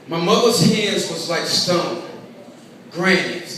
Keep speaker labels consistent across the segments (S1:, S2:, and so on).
S1: My mother's hands was like stone, granite,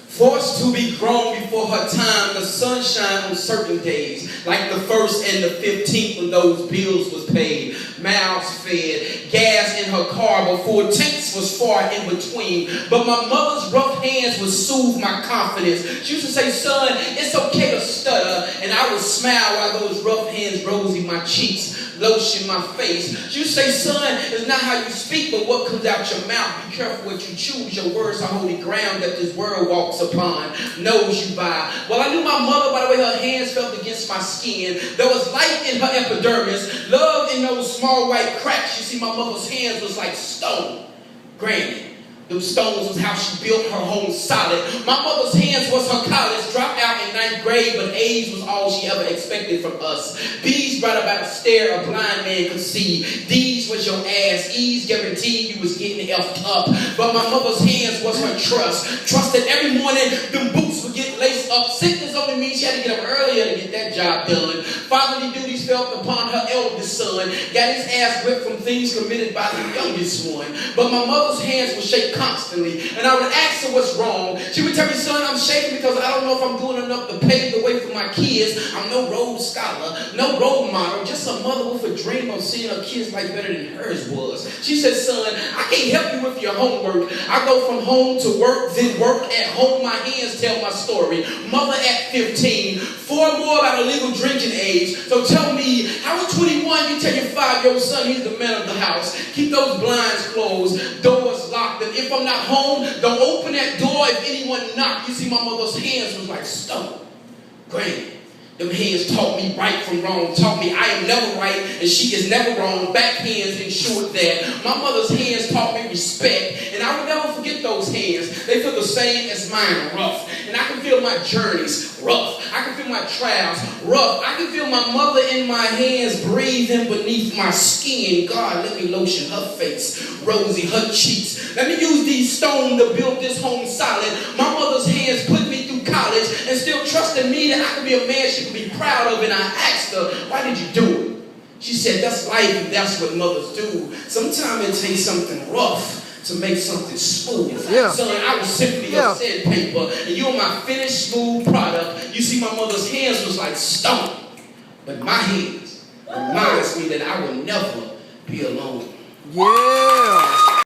S1: forced to be grown before her time. The sunshine on certain days, like the 1st and the 15th when those bills was paid, mouths fed, gas in her car before tanks was far in between. But my mother's rough hands would soothe my confidence. She used to say, son, it's okay to stutter, and I would smile while those rough hands rosy my cheeks, lotion my face. She used to say, son, it's not how you speak, but what comes out your mouth. Be careful what you choose. Your words are holy ground that this world walks upon, knows you by. Well, I knew my mother by the way her hands felt against my skin. There was light in her epidermis, love in those small white cracks. You see, my mother's hands was like stone, granite. Those stones was how she built her home solid. My mother's hands was her college. Dropped out in 9th grade, but age was all she ever expected from us. B's brought about a stare a blind man could see. D's was your ass. E's guaranteed you was getting effed up. But my mother's hands was her trust. Trust that every morning them boots would get laced up. Sickness only means she had to get up earlier to get that job done. Fatherly duties fell upon her eldest son. Got his ass whipped from things committed by the youngest one. But my mother's hands would shake constantly, and I would ask her what's wrong. She would tell me, son, I'm shaking because I don't know if I'm doing enough to pave the way for my kids. I'm no Rhodes Scholar, no role model, just a mother with a dream of seeing her kids like better than hers was. She said, son, I can't help you with your homework. I go from home to work, then work at home. My hands tell my story. Mother at 15, 4 more about a legal drinking age. So tell me, how at 21 you tell your 5-year-old son he's the man of the house? Keep those blinds closed, doors locked, and if I'm not home, don't open that door if anyone knocks. You see, my mother's hands was like stone, granite. Them hands taught me right from wrong, taught me I am never right and she is never wrong. Back hands ensured that. My mother's hands taught me respect, and I will never forget those hands. They feel the same as mine, rough. And I can feel my journeys, rough. I can feel my trials, rough. I can feel my mother in my hands breathing beneath my skin. God, let me lotion her face, rosy her cheeks. Let me use these stones to build this home solid. My mother's hands put me through college and still trusted me that I could be a man she could be proud of. And I asked her, why did you do it? She said, that's life and that's what mothers do. Sometimes it takes something rough to make something smooth.
S2: Yeah.
S1: Son, I was simply a sandpaper, and you're my finished smooth product. You see, my mother's hands was like stone, but my hands reminds me that I will never be alone.
S2: Yeah.